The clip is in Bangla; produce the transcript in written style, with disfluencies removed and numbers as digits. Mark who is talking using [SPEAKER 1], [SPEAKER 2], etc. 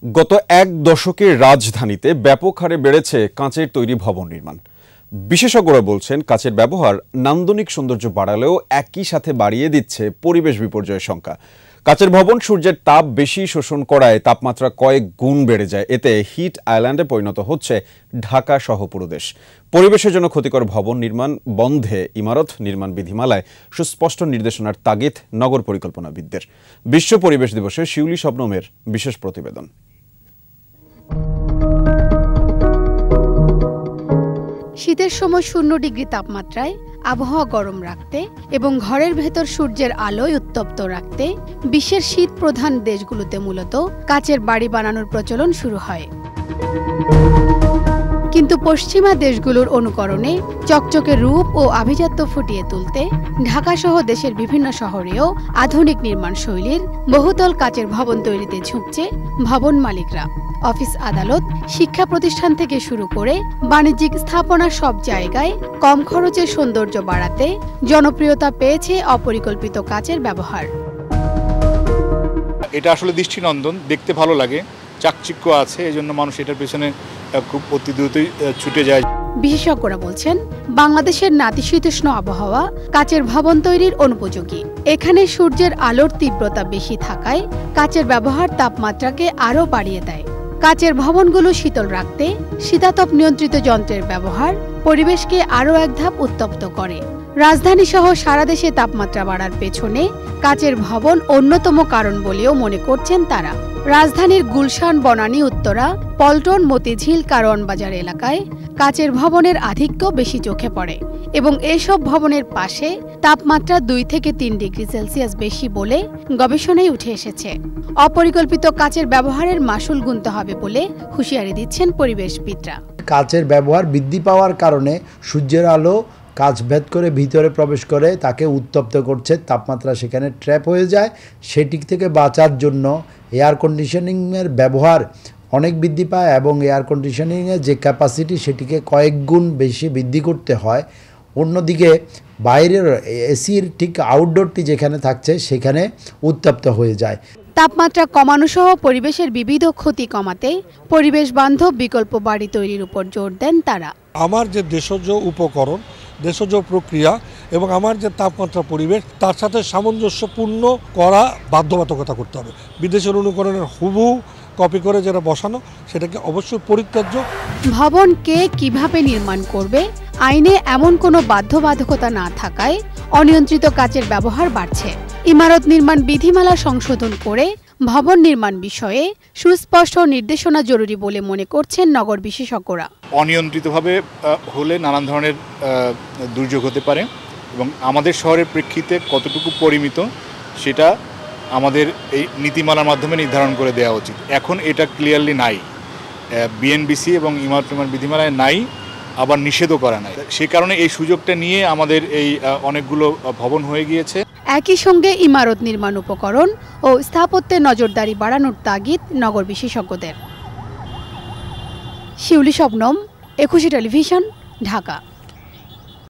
[SPEAKER 1] গত এক দশকে রাজধানীতে ব্যাপক হারে বেড়েছে কাঁচের তৈরি ভবন নির্মাণ। বিশেষজ্ঞরা বলছেন, কাঁচের ব্যবহার নান্দনিক সৌন্দর্য বাড়ালেও একই সাথে বাড়িয়ে দিচ্ছে পরিবেশ বিপর্যয়ের শঙ্কা। কাঁচের ভবন সূর্যের তাপ বেশি শোষণ করায় তাপমাত্রা কয়েক গুণ বেড়ে যায়। এতে হিট আইল্যান্ডে পরিণত হচ্ছে ঢাকা সহ পুরো দেশ। পরিবেশের জন্য ক্ষতিকর ভবন নির্মাণ বন্ধে ইমারত নির্মাণ বিধিমালায় সুস্পষ্ট নির্দেশনার তাগিদ নগর পরিকল্পনাবিদদের। বিশ্ব পরিবেশ দিবসে শিউলি শবনমের বিশেষ প্রতিবেদন।
[SPEAKER 2] শীতের সময় 0 ডিগ্রি তাপমাত্রায় আবহাওয়া গরম রাখতে এবং ঘরের ভেতর সূর্যের আলোয় উত্তপ্ত রাখতে বিশ্বের শীত প্রধান দেশগুলোতে মূলত কাচের বাড়ি বানানোর প্রচলন শুরু হয়। কিন্তু পশ্চিমা দেশগুলোর অনুকরণে চকচকে রূপ ও আভিজাত্য ফুটিয়ে তুলতে ঢাকাসহ দেশের বিভিন্ন শহরেও আধুনিক নির্মাণ শৈলীর বহুতল কাচের ভবন তৈরিতে ঝুঁকছে ভবন মালিকরা। অফিস, আদালত, শিক্ষা প্রতিষ্ঠান থেকে শুরু করে বাণিজ্যিক স্থাপনা সব জায়গায় কম খরচে সৌন্দর্য বাড়াতে জনপ্রিয়তা পেয়েছে অপরিকল্পিত কাচের ব্যবহার।
[SPEAKER 3] এটা আসলে দৃষ্টিনন্দন, দেখতে ভালো লাগে, চাকচিক্য আছে, এজন্য মানুষ এটার পেছনে খুব অতি দ্রুতই ছুটে যায়।
[SPEAKER 2] বিশেষজ্ঞরা বলছেন, বাংলাদেশের নাতিশীতোষ্ণ আবহাওয়া কাচের ভবন তৈরির অনুপযোগী। এখানে সূর্যের আলোর তীব্রতা বেশি থাকায় কাচের ব্যবহার তাপমাত্রাকে আরও বাড়িয়ে দেয়। কাচের ভবনগুলো শীতল রাখতে শীতাতপ নিয়ন্ত্রিত যন্ত্রের ব্যবহার পরিবেশকে আরও এক ধাপ উত্তপ্ত করে। রাজধানী সহ সারা দেশে তাপমাত্রা বাড়ার পেছনে কাচের ভবন অন্যতম কারণ বলেও মনে করছেন তারা। রাজধানীর গুলশান, বনানী, উত্তরা, পল্টন, মতিঝিল, কারওয়ান বাজার এলাকায় কাচের ভবনের আধিক্য বেশি চোখে পড়ে এবং এসব ভবনের পাশে তাপমাত্রা 2 থেকে 3 ডিগ্রি সেলসিয়াস বেশি বলে গবেষণায় উঠে এসেছে। অপরিকল্পিত কাচের ব্যবহারের মাশুল গুনতে হবে বলে হুঁশিয়ারি দিচ্ছেন পরিবেশবিদরা।
[SPEAKER 4] কাচের ব্যবহার বৃদ্ধি পাওয়ার কারণে সূর্যের আলো কাচ ভেদ করে ভিতরে প্রবেশ করে তাকে উত্তপ্ত করছে, তাপমাত্রা সেখানে ট্র্যাপ হয়ে যায়। সেটিক থেকে বাঁচার জন্য এয়ার কন্ডিশনিংয়ের ব্যবহার অনেক বৃদ্ধি পায় এবং এয়ার কন্ডিশনিংয়ের যে ক্যাপাসিটি সেটিকে কয়েক গুণ বেশি বৃদ্ধি করতে হয়। অন্যদিকে বাইরের এসির ঠিক আউটডোরটি যেখানে থাকছে সেখানে উত্তপ্ত হয়ে যায়।
[SPEAKER 2] তাপমাত্রা কমানো সহ পরিবেশের বিবিধ ক্ষতি কমাতে পরিবেশ বান্ধব বিকল্প বাড়ি তৈরির উপর জোর দেন তারা।
[SPEAKER 5] আমার যে দেশজ উপকরণ, দেশজ প্রক্রিয়া এবং আমার যে তাপমাত্রা পরিবেশ, তার সাথে সামঞ্জস্যপূর্ণ করা বাধ্যবাধকতা করতে হবে। বিদেশের অনুকরণের হুবহু কপি করে যেটা বসানো, সেটাকে অবশ্যই পরিত্যাজ্য।
[SPEAKER 2] ভবন কে কিভাবে নির্মাণ করবে আইনে এমন কোনো বাধ্যবাধকতা না থাকায় অনিয়ন্ত্রিত কাচের ব্যবহার বাড়ছে। ইমারত নির্মাণ বিধিমালা সংশোধন করে ভবন নির্মাণ বিষয়ে সুস্পষ্ট নির্দেশনা জরুরি বলে মনে করছেন নগর বিশেষজ্ঞরা।
[SPEAKER 3] অনিয়ন্ত্রিতভাবে হলে নানান ধরনের দুর্যোগ হতে পারে এবং আমাদের শহরের প্রেক্ষিতে কতটুকু পরিমিত সেটা আমাদের এই নীতিমালার মাধ্যমে নির্ধারণ করে দেওয়া উচিত। এখন এটা ক্লিয়ারলি নাই, বিএনবিসি এবং ইমারত নির্মাণ বিধিমালায় নাই, আবার নিষেধও করা নাই। সে কারণে এই সুযোগটা নিয়ে আমাদের এই অনেকগুলো ভবন হয়ে গিয়েছে।
[SPEAKER 2] একই সঙ্গে ইমারত নির্মাণ উপকরণ ও স্থাপত্যের নজরদারি বাড়ানোর তাগিদ নগর বিশেষজ্ঞদের। শিউলি শবনম, একুশে টেলিভিশন, ঢাকা।